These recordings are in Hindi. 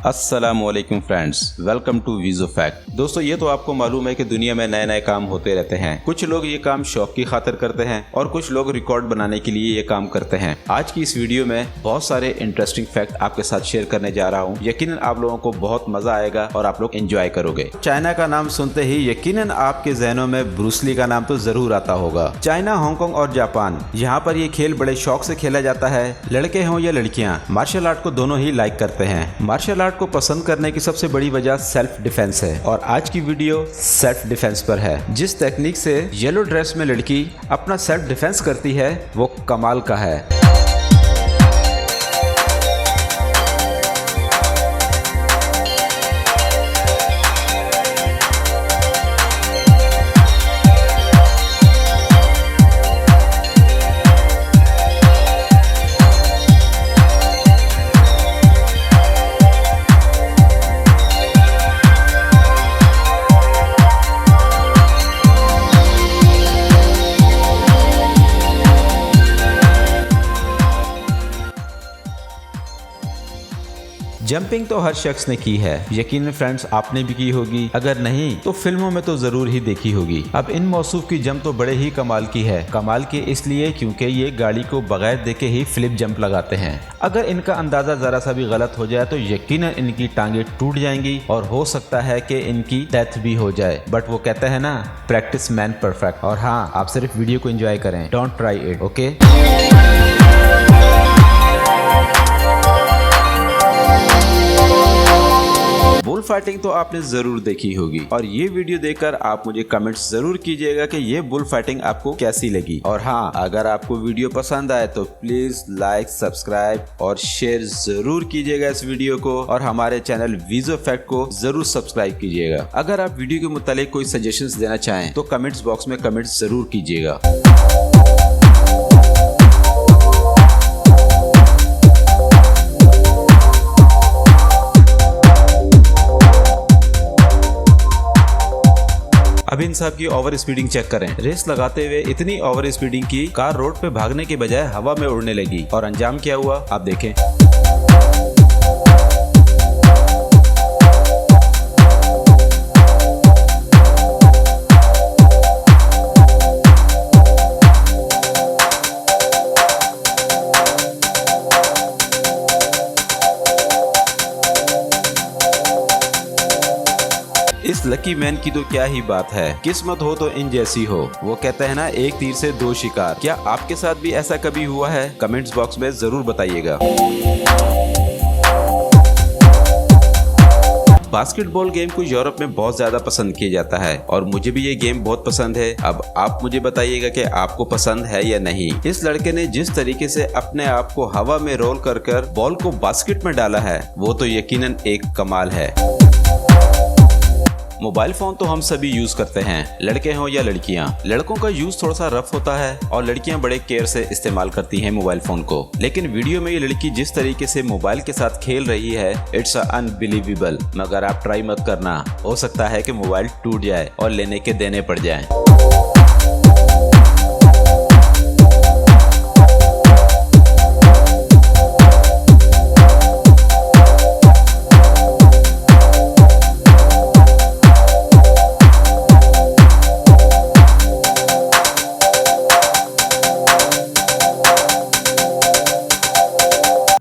अस्सलामुअलैकुम फ्रेंड्स, वेलकम टू वीजो फैक्ट। दोस्तों, ये तो आपको मालूम है कि दुनिया में नए नए काम होते रहते हैं। कुछ लोग ये काम शौक की खातिर करते हैं और कुछ लोग रिकॉर्ड बनाने के लिए ये काम करते हैं। आज की इस वीडियो में बहुत सारे इंटरेस्टिंग फैक्ट आपके साथ शेयर करने जा रहा हूँ। यकीनन आप लोगों को बहुत मजा आएगा और आप लोग एंजॉय करोगे। चाइना का नाम सुनते ही यकीनन आपके जहनों में ब्रूस ली का नाम तो जरूर आता होगा। चाइना, हांगकांग और जापान, यहाँ पर ये खेल बड़े शौक से खेला जाता है। लड़के हों या लड़कियाँ, मार्शल आर्ट को दोनों ही लाइक करते हैं। मार्शल आर्ट को पसंद करने की सबसे बड़ी वजह सेल्फ डिफेंस है और आज की वीडियो सेल्फ डिफेंस पर है। जिस टेक्निक से येलो ड्रेस में लड़की अपना सेल्फ डिफेंस करती है वो कमाल का है। जंपिंग तो हर शख्स ने की है, यकीन फ्रेंड्स आपने भी की होगी। अगर नहीं तो फिल्मों में तो जरूर ही देखी होगी। अब इन मौसूफ की जंप तो बड़े ही कमाल की है। कमाल की इसलिए क्योंकि ये गाड़ी को बगैर देखे ही फ्लिप जंप लगाते हैं। अगर इनका अंदाजा जरा सा भी गलत हो जाए तो यकीनन इनकी टांगे टूट जाएंगी और हो सकता है कि इनकी डेथ भी हो जाए। बट वो कहते हैं ना, प्रैक्टिस मैन परफेक्ट। और हाँ, आप सिर्फ वीडियो को एंजॉय करें, don't try it, okay. Bull fighting तो आपने जरूर देखी होगी और ये वीडियो देखकर आप मुझे कमेंट्स जरूर कीजिएगा कि ये बुल फाइटिंग आपको कैसी लगी। और हाँ, अगर आपको वीडियो पसंद आए तो प्लीज लाइक, सब्सक्राइब और शेयर जरूर कीजिएगा इस वीडियो को, और हमारे चैनल वीजो फैक्ट को जरूर सब्सक्राइब कीजिएगा। अगर आप वीडियो के मुतालिक कोई सजेशंस देना चाहें तो कमेंट्स बॉक्स में कमेंट्स जरूर कीजिएगा। अब इन सब की ओवर स्पीडिंग चेक करें। रेस लगाते हुए इतनी ओवर स्पीडिंग की कार रोड पे भागने के बजाय हवा में उड़ने लगी और अंजाम क्या हुआ आप देखें। इस लकी मैन की तो क्या ही बात है, किस्मत हो तो इन जैसी हो। वो कहते हैं ना, एक तीर से दो शिकार। क्या आपके साथ भी ऐसा कभी हुआ है? कमेंट्स बॉक्स में जरूर बताइएगा। बास्केटबॉल गेम को यूरोप में बहुत ज्यादा पसंद किया जाता है और मुझे भी ये गेम बहुत पसंद है। अब आप मुझे बताइएगा कि आपको पसंद है या नहीं। इस लड़के ने जिस तरीके से अपने आप को हवा में रोल कर बॉल को बास्केट में डाला है वो तो यकीनन एक कमाल है। मोबाइल फोन तो हम सभी यूज करते हैं, लड़के हों या लड़कियां। लड़कों का यूज थोड़ा सा रफ होता है और लड़कियां बड़े केयर से इस्तेमाल करती हैं मोबाइल फोन को। लेकिन वीडियो में ये लड़की जिस तरीके से मोबाइल के साथ खेल रही है, इट्स अनबिलीवेबल। मगर आप ट्राई मत करना, हो सकता है कि मोबाइल टूट जाए और लेने के देने पड़ जाए।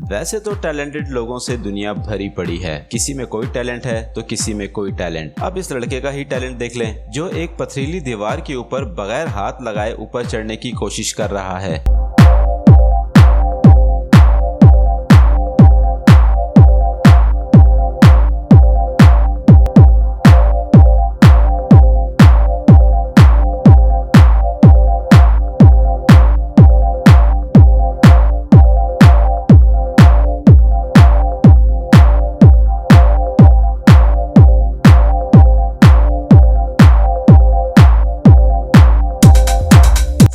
वैसे तो टैलेंटेड लोगों से दुनिया भरी पड़ी है, किसी में कोई टैलेंट है तो किसी में कोई टैलेंट। अब इस लड़के का ही टैलेंट देख लें, जो एक पथरीली दीवार के ऊपर बगैर हाथ लगाए ऊपर चढ़ने की कोशिश कर रहा है।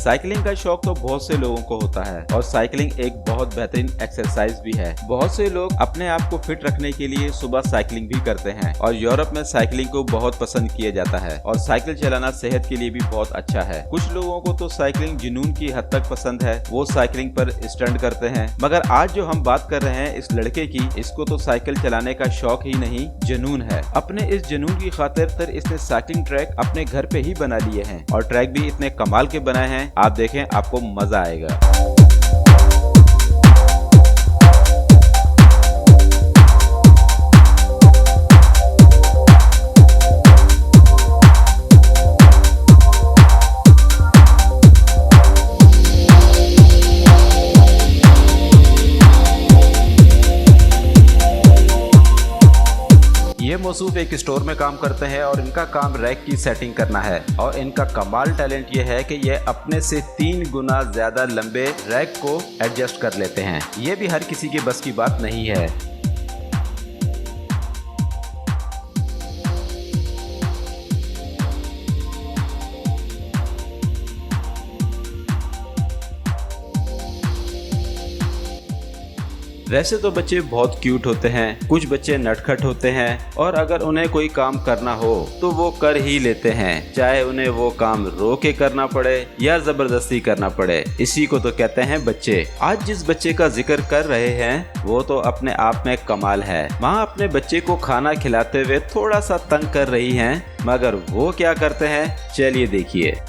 साइकिलिंग का शौक तो बहुत से लोगों को होता है और साइकिलिंग एक बहुत बेहतरीन एक्सरसाइज भी है। बहुत से लोग अपने आप को फिट रखने के लिए सुबह साइकिलिंग भी करते हैं और यूरोप में साइकिलिंग को बहुत पसंद किया जाता है और साइकिल चलाना सेहत के लिए भी बहुत अच्छा है। कुछ लोगों को तो साइकिलिंग जुनून की हद तक पसंद है, वो साइकिलिंग पर स्टंट करते हैं। मगर आज जो हम बात कर रहे हैं इस लड़के की, इसको तो साइकिल चलाने का शौक ही नहीं, जुनून है। अपने इस जुनून की खातिर इसने साइकिलिंग ट्रैक अपने घर पे ही बना लिए हैं और ट्रैक भी इतने कमाल के बनाए हैं, आप देखें आपको मजा आएगा। ये मौसूफ एक स्टोर में काम करते हैं और इनका काम रैक की सेटिंग करना है और इनका कमाल टैलेंट ये है कि ये अपने से 3 गुना ज्यादा लंबे रैक को एडजस्ट कर लेते हैं। ये भी हर किसी के बस की बात नहीं है। वैसे तो बच्चे बहुत क्यूट होते हैं, कुछ बच्चे नटखट होते हैं और अगर उन्हें कोई काम करना हो तो वो कर ही लेते हैं, चाहे उन्हें वो काम रो के करना पड़े या जबरदस्ती करना पड़े। इसी को तो कहते हैं बच्चे। आज जिस बच्चे का जिक्र कर रहे हैं वो तो अपने आप में कमाल है। माँ अपने बच्चे को खाना खिलाते हुए थोड़ा सा तंग कर रही है, मगर वो क्या करते हैं चलिए देखिए।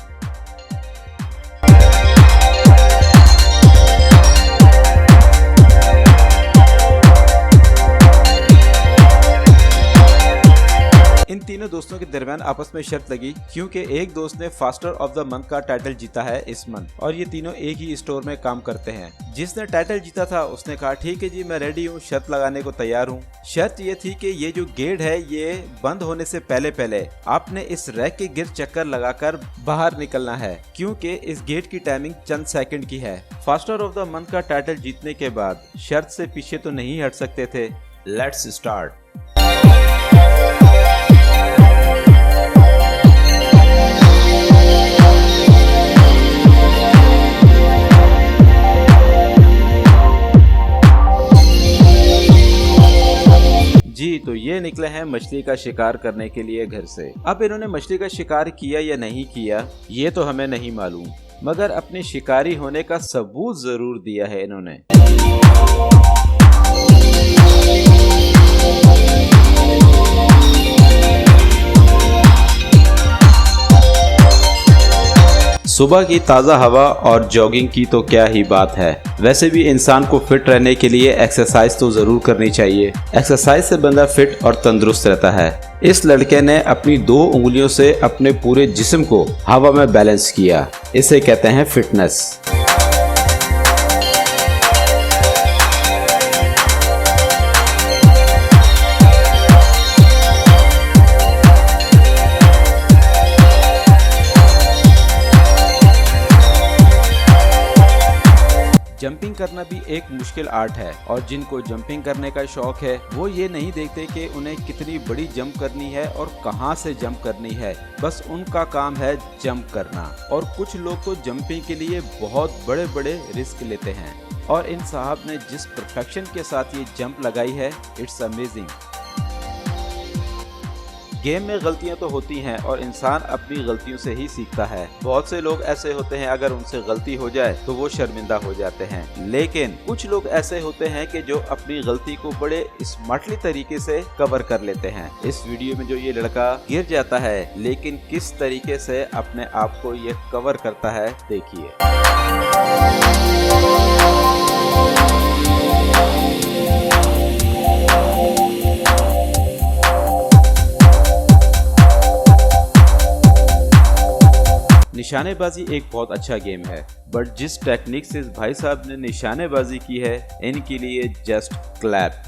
इन तीनों दोस्तों के दरमियान आपस में शर्त लगी क्योंकि एक दोस्त ने फास्टर ऑफ द मंथ का टाइटल जीता है इस मंथ और ये तीनों एक ही स्टोर में काम करते हैं। जिसने टाइटल जीता था उसने कहा ठीक है जी मैं रेडी हूँ, शर्त लगाने को तैयार हूँ। शर्त ये थी कि ये जो गेट है ये बंद होने से पहले आपने इस रैक के गिर चक्कर लगाकर बाहर निकलना है क्योंकि इस गेट की टाइमिंग चंद सेकंड की है। फास्टर ऑफ द मंथ का टाइटल जीतने के बाद शर्त से पीछे तो नहीं हट सकते थे। Let's start. जी तो ये निकले हैं मछली का शिकार करने के लिए घर से। अब इन्होंने मछली का शिकार किया या नहीं किया ये तो हमें नहीं मालूम, मगर अपने शिकारी होने का सबूत जरूर दिया है इन्होंने। सुबह की ताज़ा हवा और जॉगिंग की तो क्या ही बात है। वैसे भी इंसान को फिट रहने के लिए एक्सरसाइज तो ज़रूर करनी चाहिए। एक्सरसाइज से बंदा फिट और तंदुरुस्त रहता है। इस लड़के ने अपनी 2 उंगलियों से अपने पूरे जिस्म को हवा में बैलेंस किया, इसे कहते हैं फिटनेस। जंपिंग करना भी एक मुश्किल आर्ट है और जिनको जंपिंग करने का शौक है वो ये नहीं देखते कि उन्हें कितनी बड़ी जंप करनी है और कहां से जंप करनी है, बस उनका काम है जंप करना। और कुछ लोग तो जंपिंग के लिए बहुत बड़े बड़े रिस्क लेते हैं और इन साहब ने जिस परफेक्शन के साथ ये जंप लगाई है, इट्स अमेजिंग। गेम में गलतियां तो होती हैं और इंसान अपनी गलतियों से ही सीखता है। बहुत से लोग ऐसे होते हैं अगर उनसे गलती हो जाए तो वो शर्मिंदा हो जाते हैं, लेकिन कुछ लोग ऐसे होते हैं कि जो अपनी गलती को बड़े स्मार्टली तरीके से कवर कर लेते हैं। इस वीडियो में जो ये लड़का गिर जाता है लेकिन किस तरीके से अपने आप को ये कवर करता है देखिए। निशानेबाजी एक बहुत अच्छा गेम है, बट जिस टेक्निक से इस भाई साहब ने निशानेबाजी की है इनके लिए जस्ट क्लैप।